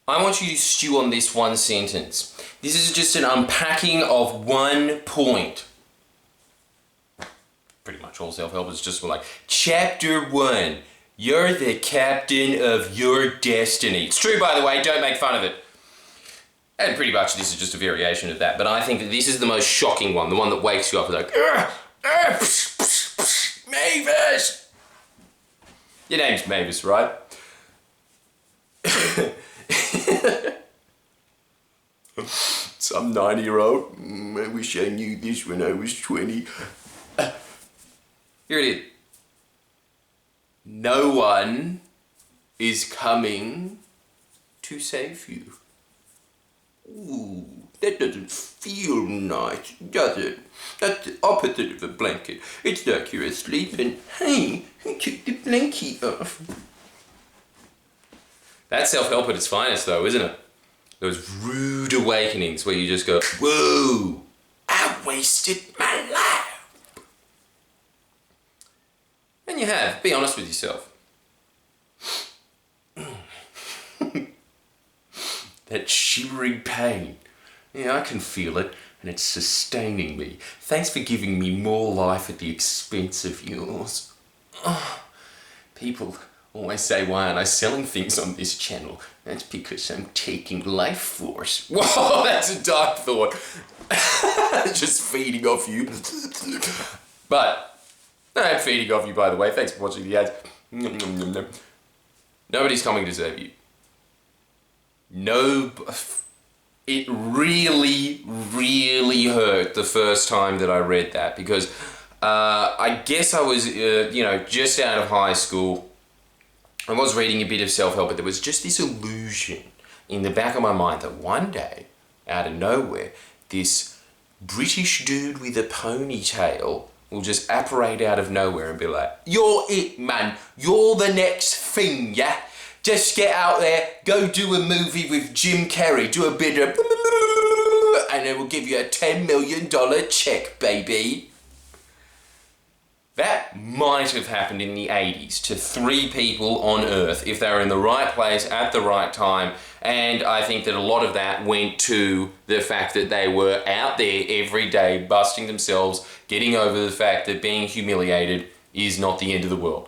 I want you to stew on this one sentence. This is just an unpacking of one point. Pretty much all self-help is just like, chapter 1, you're the captain of your destiny. It's true, by the way, don't make fun of it. And pretty much this is just a variation of that, but I think that this is the most shocking one, the one that wakes you up and like, Mavis! Your name's Mavis, right? Some 90-year-old, I wish I knew this when I was 20. Here it is. No one is coming to save you. Ooh, that doesn't feel nice, does it? That's the opposite of a blanket. It's like you're asleep and, hey, took the blanket off. That's self-help at its finest though, isn't it? Those rude awakenings where you just go, whoa, I wasted my life. And you have, be honest with yourself. That shivering pain. Yeah, I can feel it, and it's sustaining me. Thanks for giving me more life at the expense of yours. Oh, people always say, why aren't I selling things on this channel? That's because I'm taking life force. Whoa, that's a dark thought. Just feeding off you. But, I'm feeding off you, by the way. Thanks for watching the ads. Nobody's coming to save you. No, it really, really hurt the first time that I read that because I guess I was, just out of high school. I was reading a bit of self-help, but there was just this illusion in the back of my mind that one day, out of nowhere, this British dude with a ponytail will just apparate out of nowhere and be like, you're it, man. You're the next thing, yeah? Just get out there, go do a movie with Jim Carrey, do a bit of and it will give you a $10 million check, baby. That might have happened in the 80s to 3 people on Earth if they were in the right place at the right time. And I think that a lot of that went to the fact that they were out there every day busting themselves, getting over the fact that being humiliated is not the end of the world.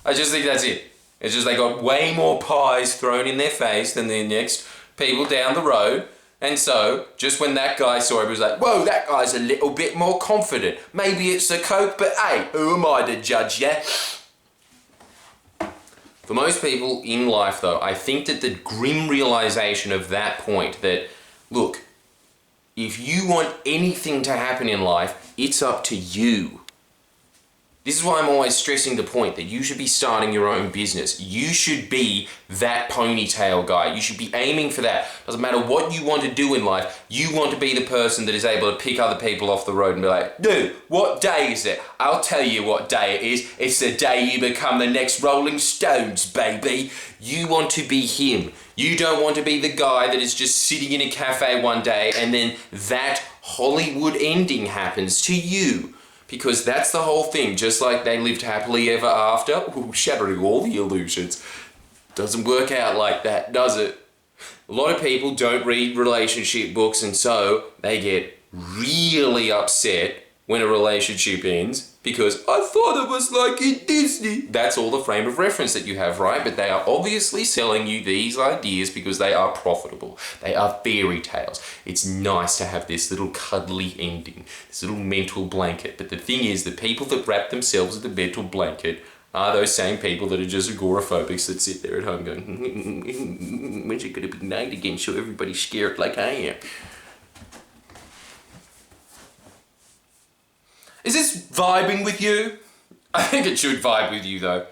I just think that's it. It's just they got way more pies thrown in their face than the next people down the road. And so, just when that guy saw it, he was like, whoa, that guy's a little bit more confident. Maybe it's the coke, but hey, who am I to judge, yeah? For most people in life, though, I think that the grim realization of that point that, look, if you want anything to happen in life, it's up to you. This is why I'm always stressing the point that you should be starting your own business. You should be that ponytail guy. You should be aiming for that. Doesn't matter what you want to do in life, you want to be the person that is able to pick other people off the road and be like, dude, what day is it? I'll tell you what day it is. It's the day you become the next Rolling Stones, baby. You want to be him. You don't want to be the guy that is just sitting in a cafe one day and then that Hollywood ending happens to you. Because that's the whole thing, just like they lived happily ever after, shattering all the illusions. Doesn't work out like that, does it? A lot of people don't read relationship books and so they get really upset when a relationship ends because I thought it was like in Disney. That's all the frame of reference that you have, right? But they are obviously selling you these ideas because they are profitable. They are fairy tales. It's nice to have this little cuddly ending, this little mental blanket. But the thing is, the people that wrap themselves in the mental blanket are those same people that are just agoraphobics that sit there at home going, when's it going to be night again so everybody's scared like I am? Is this vibing with you? I think it should vibe with you though.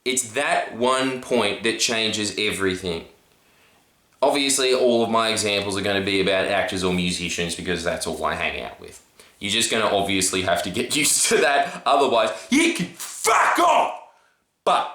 It's that one point that changes everything. Obviously, all of my examples are going to be about actors or musicians because that's all I hang out with. You're just going to obviously have to get used to that, otherwise you can fuck off! But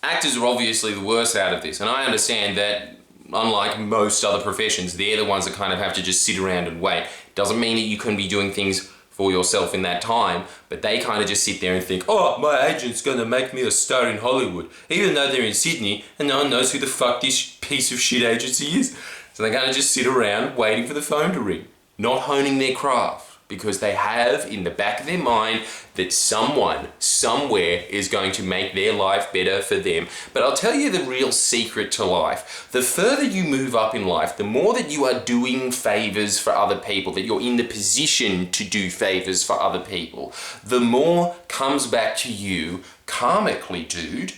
actors are obviously the worst out of this, and I understand that unlike most other professions, they're the ones that kind of have to just sit around and wait. Doesn't mean that you couldn't be doing things for yourself in that time, but they kind of just sit there and think, oh, my agent's gonna make me a star in Hollywood, even though they're in Sydney and no one knows who the fuck this piece of shit agency is. So they kind of just sit around waiting for the phone to ring, not honing their craft, because they have in the back of their mind that someone, somewhere is going to make their life better for them. But I'll tell you the real secret to life. The further you move up in life, the more that you are doing favors for other people, that you're in the position to do favors for other people, the more comes back to you karmically, dude.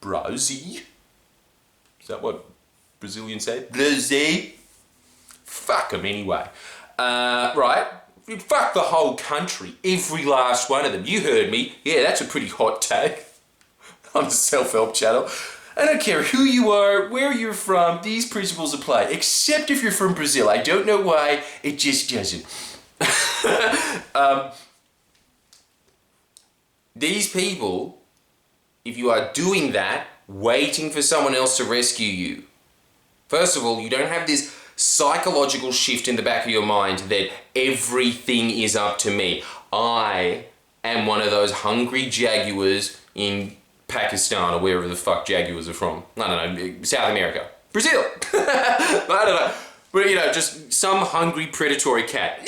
Brosy. Is that what Brazilians say? Brazil. Fuck them anyway. Right? Fuck the whole country. Every last one of them. You heard me. Yeah, that's a pretty hot take on the self-help channel. I don't care who you are, where you're from, these principles apply. Except if you're from Brazil. I don't know why, it just doesn't. These people, if you are doing that, waiting for someone else to rescue you, first of all, you don't have this psychological shift in the back of your mind that everything is up to me. I am one of those hungry jaguars in Pakistan or wherever the fuck jaguars are from. I don't know, South America. Brazil! I don't know. But you know, just some hungry predatory cat.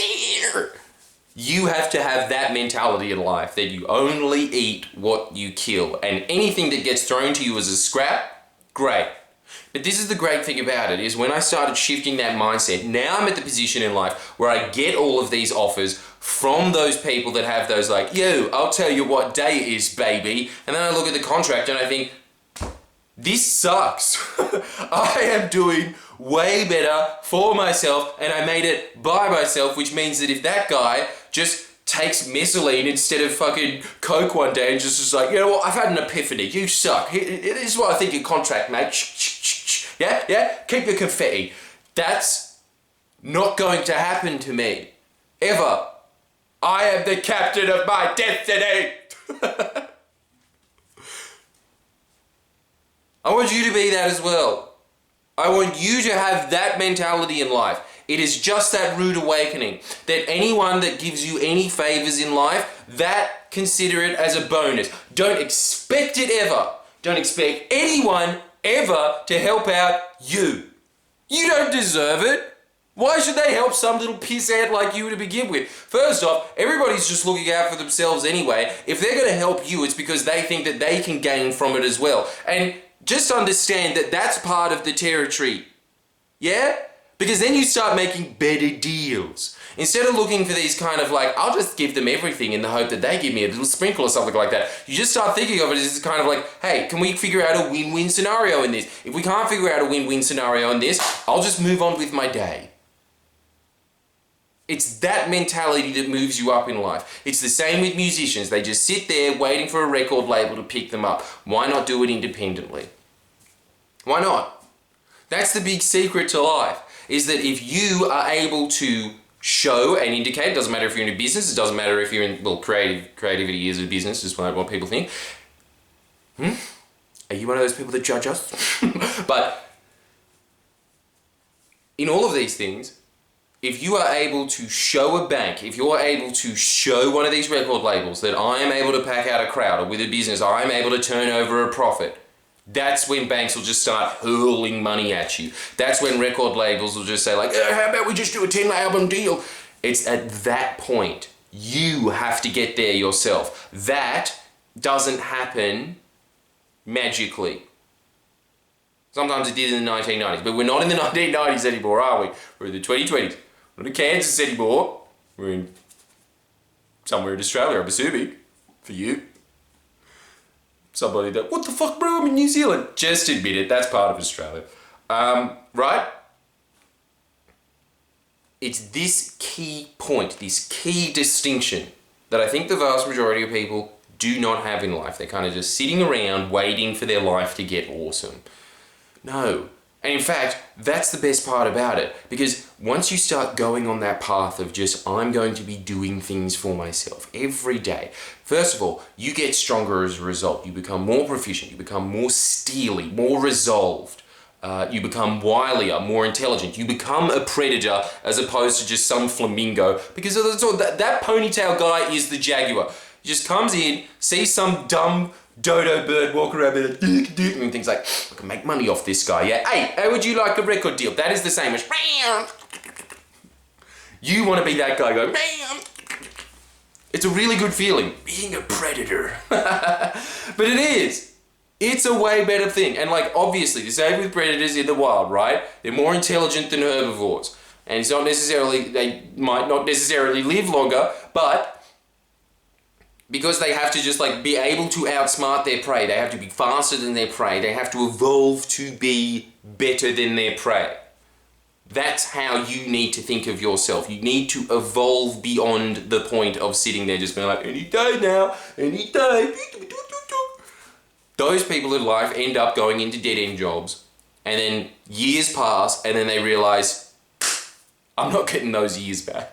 You have to have that mentality in life, that you only eat what you kill. And anything that gets thrown to you as a scrap, great. But this is the great thing about it, is when I started shifting that mindset, now I'm at the position in life where I get all of these offers from those people that have those like, yo, I'll tell you what day it is, baby. And then I look at the contract and I think, this sucks. I am doing way better for myself and I made it by myself, which means that if that guy just takes Mesaline instead of fucking Coke one day and just is like, you know what, I've had an epiphany, you suck. This is what I think your contract, mate. Yeah? Keep your confetti. That's not going to happen to me. Ever. I am the captain of my destiny. I want you to be that as well. I want you to have that mentality in life. It is just that rude awakening that anyone that gives you any favors in life, that consider it as a bonus. Don't expect it ever. Don't expect anyone ever to help out you. You don't deserve it. Why should they help some little pissant like you to begin with? First off, everybody's just looking out for themselves anyway. If they're going to help you, it's because they think that they can gain from it as well. And just understand that that's part of the territory. Yeah? Because then you start making better deals. Instead of looking for these kind of like, I'll just give them everything in the hope that they give me a little sprinkle or something like that. You just start thinking of it as kind of like, hey, can we figure out a win-win scenario in this? If we can't figure out a win-win scenario in this, I'll just move on with my day. It's that mentality that moves you up in life. It's the same with musicians. They just sit there waiting for a record label to pick them up. Why not do it independently? Why not? That's the big secret to life, is that if you are able to show and indicate, it doesn't matter if you're in a business, it doesn't matter if you're in, well, creativity is a business, is what people think. Are you one of those people that judge us? But in all of these things, if you are able to show a bank, if you're able to show one of these record labels that I am able to pack out a crowd, or with a business, I am able to turn over a profit, that's when banks will just start hurling money at you. That's when record labels will just say like, how about we just do a 10-album deal? It's at that point, you have to get there yourself. That doesn't happen magically. Sometimes it did in the 1990s, but we're not in the 1990s anymore, are we? We're in the 2020s. We're not in Kansas anymore. We're in somewhere in Australia, I'm assuming, for you. Somebody that, what the fuck, bro, I'm in New Zealand. Just admit it, that's part of Australia. Right? It's this key point, this key distinction that I think the vast majority of people do not have in life. They're kind of just sitting around waiting for their life to get awesome. No. And in fact, that's the best part about it. Because once you start going on that path of just, I'm going to be doing things for myself every day. First of all, you get stronger as a result. You become more proficient. You become more steely, more resolved. You become wilier, more intelligent. You become a predator as opposed to just some flamingo. Because that ponytail guy is the jaguar. He just comes in, sees some dumb dodo bird walk around and thinks like, I can make money off this guy, yeah? Hey, how would you like a record deal? That is the same as... You want to be that guy going... It's a really good feeling, being a predator. But it is. It's a way better thing. And like, obviously, the same with predators in the wild, right? They're more intelligent than herbivores. And it's not necessarily, they might not necessarily live longer, but because they have to just like be able to outsmart their prey, they have to be faster than their prey, they have to evolve to be better than their prey. That's how you need to think of yourself. You need to evolve beyond the point of sitting there just being like, any day now, any day. Those people in life end up going into dead-end jobs, and then years pass, and then they realize, I'm not getting those years back.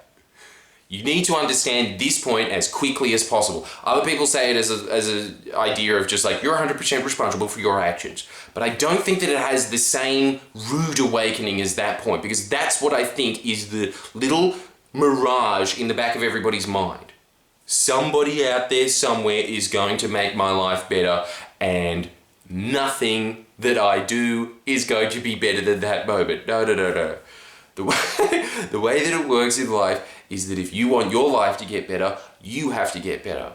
You need to understand this point as quickly as possible. Other people say it as an idea of just like, you're 100% responsible for your actions. But I don't think that it has the same rude awakening as that point, because that's what I think is the little mirage in the back of everybody's mind. Somebody out there somewhere is going to make my life better, and nothing that I do is going to be better than that moment. No. The way that it works in life is that if you want your life to get better, you have to get better.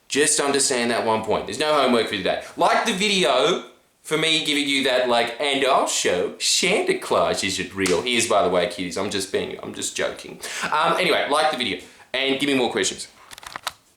Just understand that one point. There's no homework for today. Like the video for me giving you that like, and also Santa Claus isn't real. He is, by the way, kiddies. I'm just joking. Anyway, like the video and give me more questions.